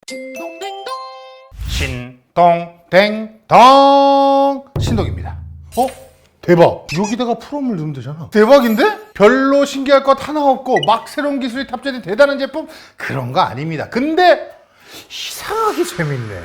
신동댕동 신동입니다. 대박. 여기다가 프롬을 넣으면 되잖아. 대박인데? 별로 신기할 것 하나 없고 막 새로운 기술이 탑재된 대단한 제품? 그런 거 아닙니다. 근데 이상하게 재밌네.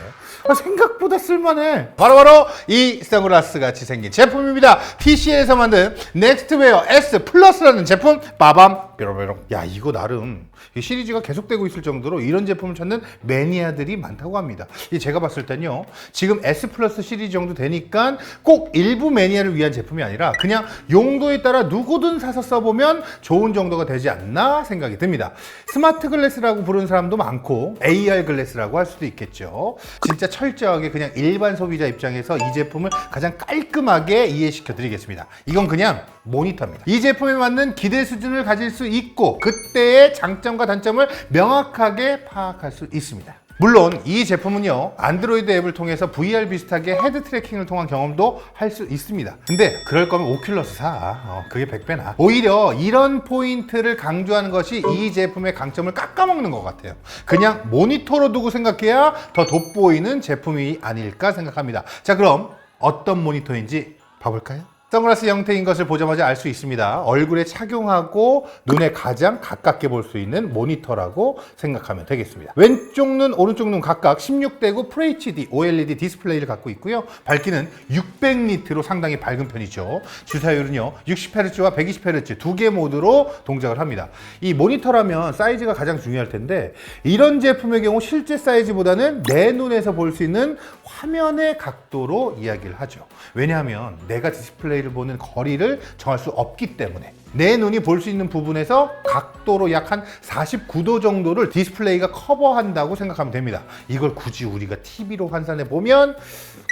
생각보다 쓸만해. 바로바로 이 선글라스 같이 생긴 제품입니다. TCL에서 만든 넥스트웨어 S 플러스라는 제품. 빠밤 뾰로뾰로. 야, 이거 나름 이 시리즈가 계속되고 있을 정도로 이런 제품을 찾는 매니아들이 많다고 합니다. 제가 봤을 땐요, 지금 S 플러스 시리즈 정도 되니까 꼭 일부 매니아를 위한 제품이 아니라 그냥 용도에 따라 누구든 사서 써보면 좋은 정도가 되지 않나 생각이 듭니다. 스마트 글래스라고 부르는 사람도 많고 AR 글래스라고 할 수도 있겠죠. 진짜 철저하게 그냥 일반 소비자 입장에서 이 제품을 가장 깔끔하게 이해시켜 드리겠습니다. 이건 그냥 모니터입니다. 이 제품에 맞는 기대 수준을 가질 수 있고 그때의 장점과 단점을 명확하게 파악할 수 있습니다. 물론 이 제품은요, 안드로이드 앱을 통해서 VR 비슷하게 헤드 트래킹을 통한 경험도 할 수 있습니다. 근데 그럴 거면 오큘러스 사. 그게 100배나. 오히려 이런 포인트를 강조하는 것이 이 제품의 강점을 깎아먹는 것 같아요. 그냥 모니터로 두고 생각해야 더 돋보이는 제품이 아닐까 생각합니다. 자, 그럼 어떤 모니터인지 봐볼까요? 선글라스 형태인 것을 보자마자 알 수 있습니다. 얼굴에 착용하고 눈에 가장 가깝게 볼 수 있는 모니터라고 생각하면 되겠습니다. 왼쪽 눈, 오른쪽 눈 각각 16대구 FHD OLED 디스플레이를 갖고 있고요. 밝기는 600니트로 상당히 밝은 편이죠. 주사율은요 60Hz와 120Hz 두 개 모드로 동작을 합니다. 이 모니터라면 사이즈가 가장 중요할 텐데 이런 제품의 경우 실제 사이즈보다는 내 눈에서 볼 수 있는 화면의 각도로 이야기를 하죠. 왜냐하면 내가 디스플레이를 보는 거리를 정할 수 없기 때문에 내 눈이 볼 수 있는 부분에서 각도로 약 한 49도 정도를 디스플레이가 커버한다고 생각하면 됩니다. 이걸 굳이 우리가 TV로 환산해 보면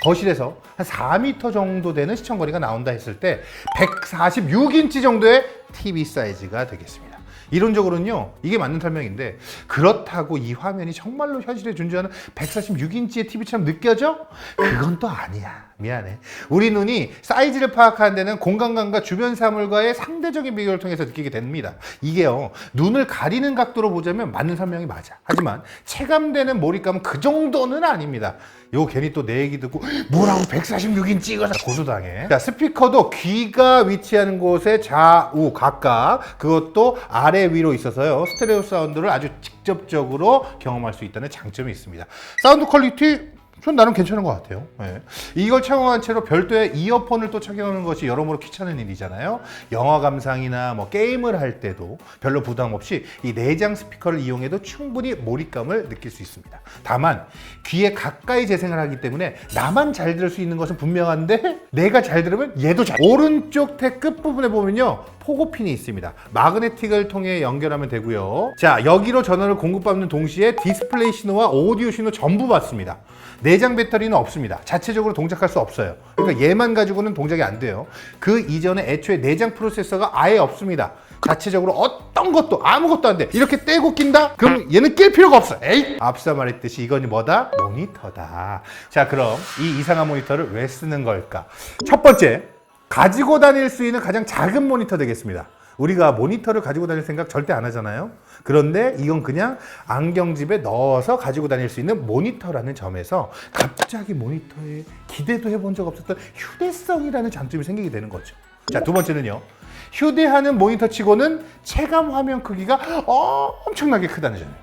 거실에서 한 4m 정도 되는 시청거리가 나온다 했을 때 146인치 정도의 TV 사이즈가 되겠습니다. 이론적으로는요, 이게 맞는 설명인데 그렇다고 이 화면이 정말로 현실에 존재하는 146인치의 TV처럼 느껴져? 그건 또 아니야. 미안해. 우리 눈이 사이즈를 파악하는 데는 공간감과 주변 사물과의 상대적인 비교를 통해서 느끼게 됩니다. 이게요, 눈을 가리는 각도로 보자면 맞는 설명이 맞아. 하지만 체감되는 몰입감은 그 정도는 아닙니다. 요 괜히 또 내 얘기 듣고 뭐라고 146인치 찍어서 고소당해. 자, 스피커도 귀가 위치하는 곳에 좌우 각각, 그것도 아래 위로 있어서요, 스테레오 사운드를 아주 직접적으로 경험할 수 있다는 장점이 있습니다. 사운드 퀄리티 전 나름 괜찮은 것 같아요. 네. 이걸 착용한 채로 별도의 이어폰을 또 착용하는 것이 여러모로 귀찮은 일이잖아요. 영화 감상이나 뭐 게임을 할 때도 별로 부담 없이 이 내장 스피커를 이용해도 충분히 몰입감을 느낄 수 있습니다. 다만 귀에 가까이 재생을 하기 때문에 나만 잘 들을 수 있는 것은 분명한데 내가 잘 들으면 얘도 잘. 오른쪽 탭 끝부분에 보면요, 포고핀이 있습니다. 마그네틱을 통해 연결하면 되고요. 자, 여기로 전원을 공급받는 동시에 디스플레이 신호와 오디오 신호 전부 받습니다. 내장 배터리는 없습니다. 자체적으로 동작할 수 없어요. 그러니까 얘만 가지고는 동작이 안 돼요. 그 이전에 애초에 내장 프로세서가 아예 없습니다. 자체적으로 어떤 것도 아무것도 안 돼. 이렇게 떼고 낀다? 그럼 얘는 낄 필요가 없어. 에이! 앞서 말했듯이 이건 뭐다? 모니터다. 자, 그럼 이 이상한 모니터를 왜 쓰는 걸까? 첫 번째, 가지고 다닐 수 있는 가장 작은 모니터 되겠습니다. 우리가 모니터를 가지고 다닐 생각 절대 안 하잖아요. 그런데 이건 그냥 안경집에 넣어서 가지고 다닐 수 있는 모니터라는 점에서 갑자기 모니터에 기대도 해본 적 없었던 휴대성이라는 장점이 생기게 되는 거죠. 자, 두 번째는요, 휴대하는 모니터 치고는 체감 화면 크기가 엄청나게 크다는 점입니다.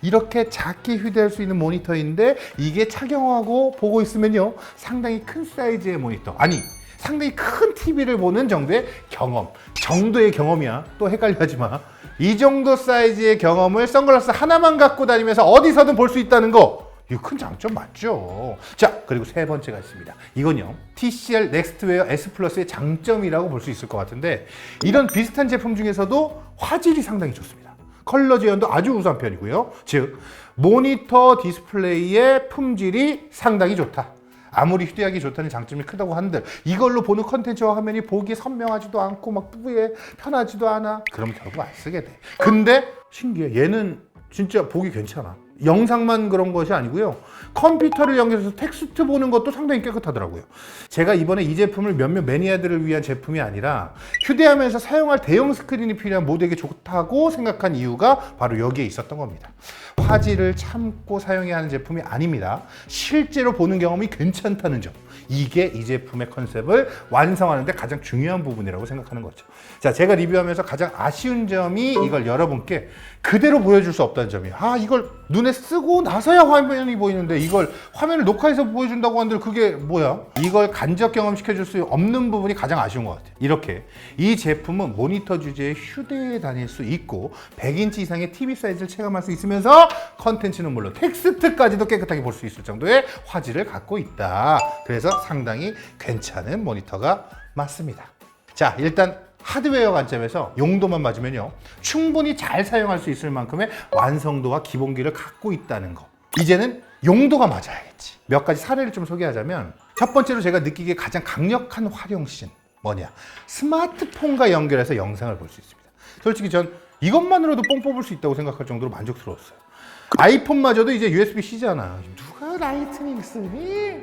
이렇게 작게 휴대할 수 있는 모니터인데 이게 착용하고 보고 있으면요, 상당히 큰 사이즈의 모니터, 아니 상당히 큰 TV를 보는 정도의 경험이야. 또 헷갈려 하지 마. 이 정도 사이즈의 경험을 선글라스 하나만 갖고 다니면서 어디서든 볼 수 있다는 거, 이거 큰 장점 맞죠? 자, 그리고 세 번째가 있습니다. 이건요, TCL 넥스트웨어 S 플러스의 장점이라고 볼 수 있을 것 같은데 이런 비슷한 제품 중에서도 화질이 상당히 좋습니다. 컬러 재현도 아주 우수한 편이고요. 즉, 모니터 디스플레이의 품질이 상당히 좋다. 아무리 휴대하기 좋다는 장점이 크다고 한들 이걸로 보는 컨텐츠와 화면이 보기 선명하지도 않고 막 뿌예 편하지도 않아. 그럼 결국 안 쓰게 돼. 근데 신기해. 얘는 진짜 보기 괜찮아. 영상만 그런 것이 아니고요. 컴퓨터를 연결해서 텍스트 보는 것도 상당히 깨끗하더라고요. 제가 이번에 이 제품을 몇몇 매니아들을 위한 제품이 아니라 휴대하면서 사용할 대형 스크린이 필요한 모두에게 좋다고 생각한 이유가 바로 여기에 있었던 겁니다. 화질을 참고 사용해야 하는 제품이 아닙니다. 실제로 보는 경험이 괜찮다는 점. 이게 이 제품의 컨셉을 완성하는 데 가장 중요한 부분이라고 생각하는 거죠. 자, 제가 리뷰하면서 가장 아쉬운 점이 이걸 여러분께 그대로 보여줄 수 없다는 점이에요. 아, 이걸 눈에 쓰고 나서야 화면이 보이는데 이걸 화면을 녹화해서 보여준다고 하는데 그게 뭐야? 이걸 간접 경험시켜줄 수 없는 부분이 가장 아쉬운 것 같아요. 이렇게 이 제품은 모니터 주제의 휴대에 다닐 수 있고 100인치 이상의 TV 사이즈를 체감할 수 있으면서 컨텐츠는 물론 텍스트까지도 깨끗하게 볼 수 있을 정도의 화질을 갖고 있다. 그래서 상당히 괜찮은 모니터가 맞습니다. 자, 일단 하드웨어 관점에서 용도만 맞으면요, 충분히 잘 사용할 수 있을 만큼의 완성도와 기본기를 갖고 있다는 거. 이제는 용도가 맞아야겠지. 몇 가지 사례를 좀 소개하자면, 첫 번째로 제가 느끼기에 가장 강력한 활용신 뭐냐, 스마트폰과 연결해서 영상을 볼 수 있습니다. 솔직히 전 이것만으로도 뽕 뽑을 수 있다고 생각할 정도로 만족스러웠어요. 아이폰마저도 이제 USB-C잖아. 누가 라이트닝 쓰니?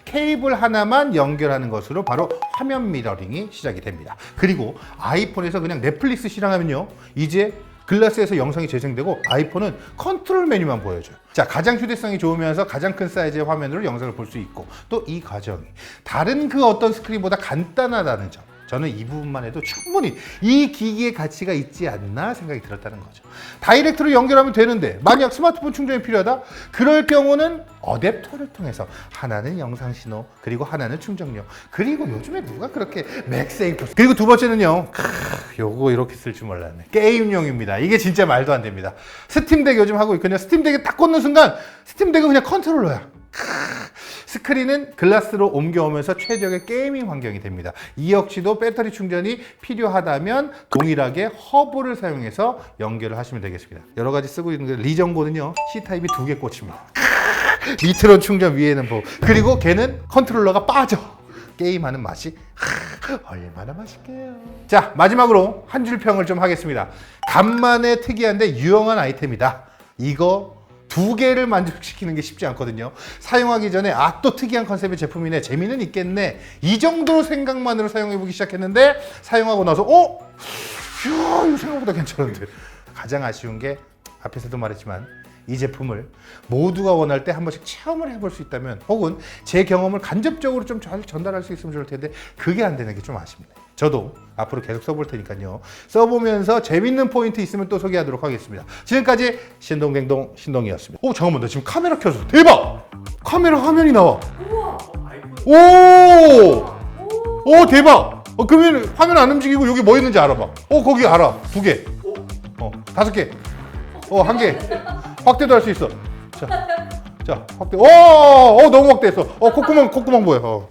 케이블 하나만 연결하는 것으로 바로 화면 미러링이 시작이 됩니다. 그리고 아이폰에서 그냥 넷플릭스 실행하면요, 이제 글라스에서 영상이 재생되고 아이폰은 컨트롤 메뉴만 보여줘요. 자, 가장 휴대성이 좋으면서 가장 큰 사이즈의 화면으로 영상을 볼 수 있고, 또 이 과정이 다른 그 어떤 스크린보다 간단하다는 점, 저는 이 부분만 해도 충분히 이 기기의 가치가 있지 않나 생각이 들었다는 거죠. 다이렉트로 연결하면 되는데 만약 스마트폰 충전이 필요하다? 그럴 경우는 어댑터를 통해서 하나는 영상 신호, 그리고 하나는 충전용, 그리고 요즘에 누가 그렇게 맥세이프, 그리고 두 번째는요, 요거 이렇게 쓸 줄 몰랐네, 게임용입니다. 이게 진짜 말도 안 됩니다. 스팀덱 요즘 하고 있거든요. 스팀덱에 딱 꽂는 순간 스팀덱은 그냥 컨트롤러야. 스크린은 글라스로 옮겨오면서 최적의 게이밍 환경이 됩니다. 이 역시도 배터리 충전이 필요하다면 동일하게 허브를 사용해서 연결을 하시면 되겠습니다. 여러 가지 쓰고 있는 게 리전고는요, C타입이 2개 꽂힙니다. 니트론 충전 위에는 뭐, 그리고 걔는 컨트롤러가 빠져. 게임하는 맛이 얼마나 맛있게요. 자, 마지막으로 한 줄 평을 좀 하겠습니다. 간만에 특이한데 유용한 아이템이다. 이거 2개를 만족시키는 게 쉽지 않거든요. 사용하기 전에 또 특이한 컨셉의 제품이네, 재미는 있겠네, 이 정도로 생각만으로 사용해보기 시작했는데 사용하고 나서 이거 생각보다 괜찮은데. 가장 아쉬운 게 앞에서도 말했지만 이 제품을 모두가 원할 때 한 번씩 체험을 해볼 수 있다면, 혹은 제 경험을 간접적으로 좀 잘 전달할 수 있으면 좋을 텐데 그게 안 되는 게 좀 아쉽네요. 저도 앞으로 계속 써볼 테니까요, 써보면서 재밌는 포인트 있으면 또 소개하도록 하겠습니다. 지금까지 신동댕동 신동이었습니다. 잠깐만, 나 지금 카메라 켜서 대박! 카메라 화면이 나와. 오 대박! 그러면 화면 안 움직이고 여기 뭐 있는지 알아봐. 거기 알아. 2개, 5개, 1개. 확대도 할 수 있어. 자, 확대. 너무 확대했어. 콧구멍 보여.